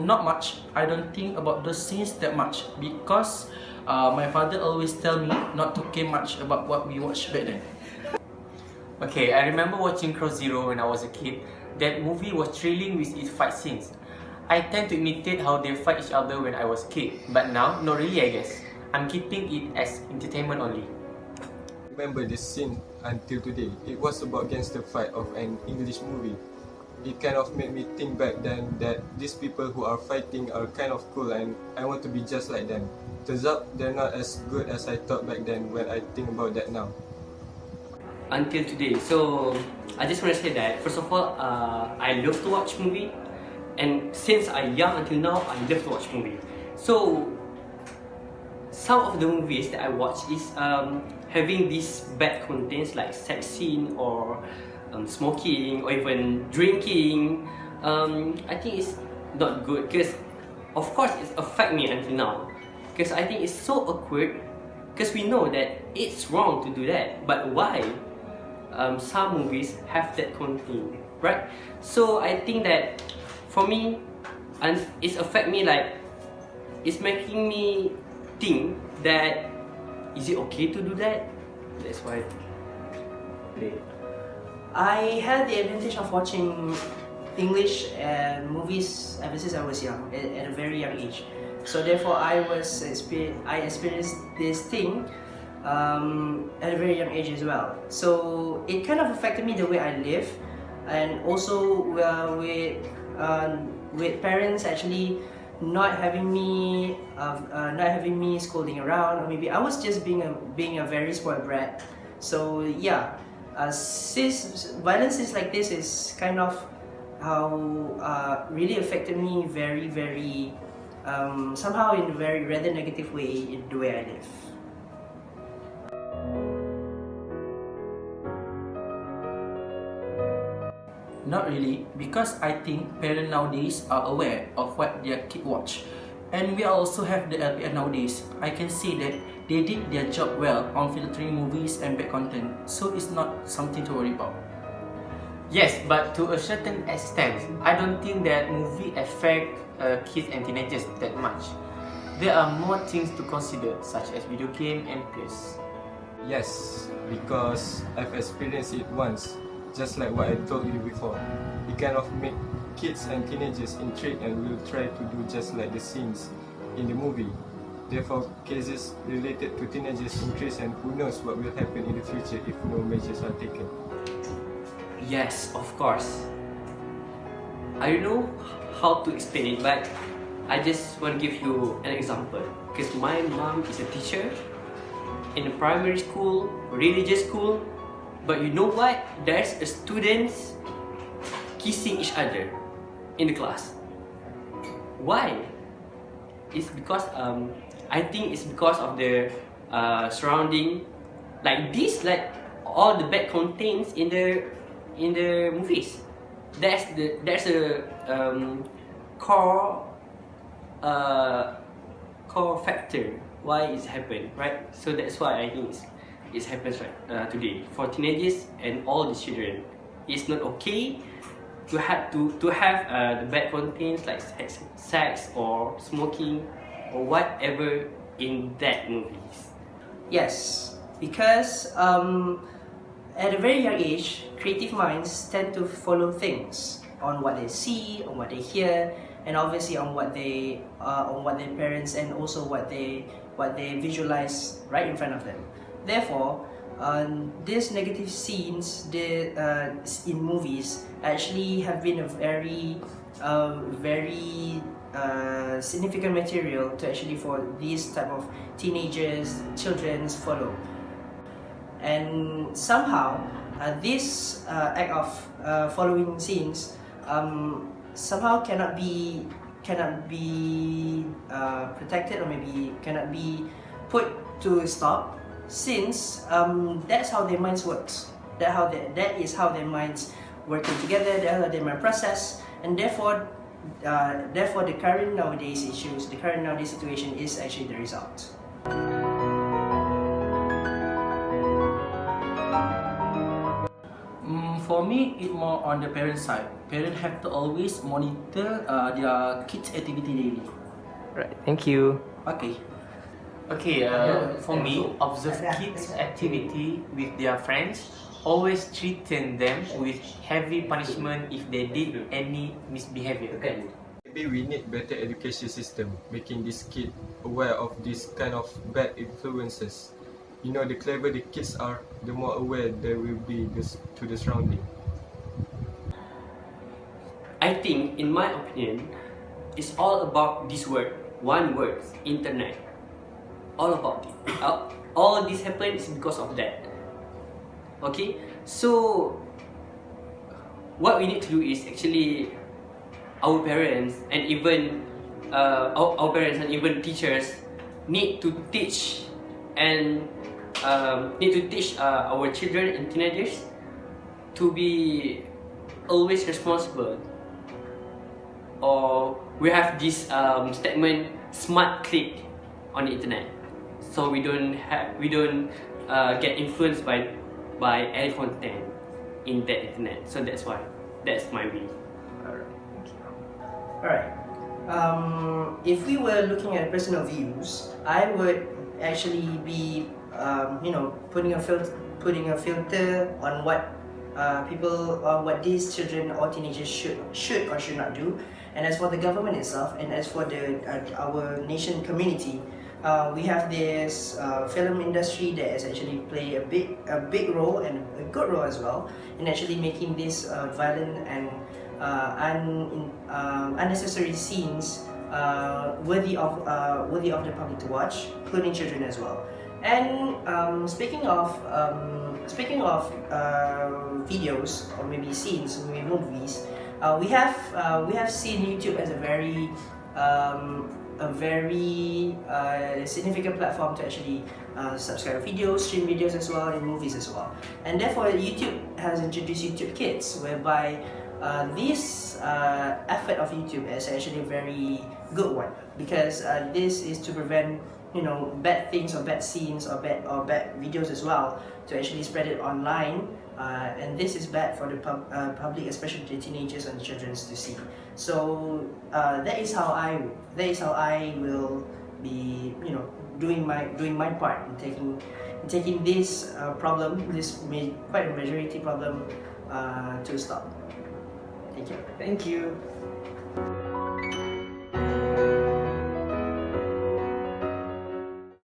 not much. I don't think about those scenes that much because my father always tell me not to care much about what we watched back then. Okay, I remember watching Cross Zero when I was a kid. That movie was thrilling with its fight scenes. I tend to imitate how they fight each other when I was a kid, but now, not really I guess. I'm keeping it as entertainment only. Remember this scene until today. It was about gangster fight of an English movie. It kind of made me think back then that these people who are fighting are kind of cool and I want to be just like them. Turns out they're not as good as I thought back then when I think about that now. Until today, so I just want to say that first of all, I love to watch movie, and since I'm young until now, I love to watch movie. So some of the movies that I watch is having these bad contents like sex scene or smoking or even drinking. I think it's not good because of course it affect me until now because I think it's so awkward because we know that it's wrong to do that, but why some movies have that content, right? So I think that for me, and it's affect me like it's making me think that is it okay to do that? That's why I had the advantage of watching English and movies ever since I was young, at a very young age. So therefore, I experienced this thing at a very young age as well. So it kind of affected me the way I live, and also with parents actually not having me scolding around, or maybe I was just being a very spoiled brat. So yeah, since violence is like this is kind of how really affected me very somehow in a very rather negative way in the way I live. Not really, because I think parents nowadays are aware of what their kid watch. And we also have the LPN nowadays. I can see that they did their job well on filtering movies and bad content, so it's not something to worry about. Yes, but to a certain extent, I don't think that movie affect kids and teenagers that much. There are more things to consider, such as video game and peers. Yes, because I've experienced it once. Just like what I told you before, it kind of make kids and teenagers intrigued and will try to do just like the scenes in the movie. Therefore, cases related to teenagers increase, and who knows what will happen in the future if no measures are taken. yes, of course. I don't know how to explain it, but I just want to give you an example. Because my mom is a teacher in a primary school, religious school. But you know what? There's a students kissing each other in the class. Why? It's because I think it's because of the surrounding, like this, like all the bad contents in the movies. There's a core factor why it's happened, right? So that's why I think it happens right today for teenagers and all the children. It's not okay to have the bad contents like sex or smoking or whatever in that movies. Yes, because at a very young age, creative minds tend to follow things on what they see, on what they hear, and obviously on what their parents and also what they visualize right in front of them. Therefore, these negative scenes in movies actually have been a very significant material to actually for these type of teenagers, children's follow. And somehow, this act of following scenes somehow cannot be protected, or maybe cannot be put to stop, since that's how their minds works. That is how their minds working together. That's how their mind process, and therefore the current nowadays issues, the current nowadays situation is actually the result. For me, it's more on the parent side. parents have to always monitor their kids' activity daily. Right, thank you. Okay. Okay, for me, observe kids' activity with their friends. Always threaten them with heavy punishment if they did any misbehavior. Maybe we need better education system, making this kid aware of this kind of bad influences. You know, the clever the kids are, the more aware they will be to the surrounding. I think, in my opinion, it's all about this word, one word, internet. All about it. All this happens because of that. Okay, so what we need to do is actually our parents and even our parents and even teachers need to teach and our children and teenagers to be always responsible. Or we have this statement, smart click on the internet, so we don't get influenced by any content in that internet. So that's my view. Alright. If we were looking at personal views, I would actually be, putting a filter on what what these children or teenagers should or should not do. And as for the government itself, and as for our nation community, we have this film industry that has actually played a big role and a good role as well in actually making this violent and unnecessary scenes worthy of the public to watch, including children as well. And speaking of videos or maybe scenes, maybe movies, we have seen YouTube as a very significant platform to actually subscribe videos, stream videos as well, and movies as well. And therefore, YouTube has introduced YouTube Kids, whereby this effort of YouTube is actually a very good one, because this is to prevent bad things or bad scenes or bad videos as well to actually spread it online, and this is bad for the public, especially the teenagers and children to see. So that is how I will be doing my part in taking this problem, this quite a majority problem, to stop. Thank you. Thank you.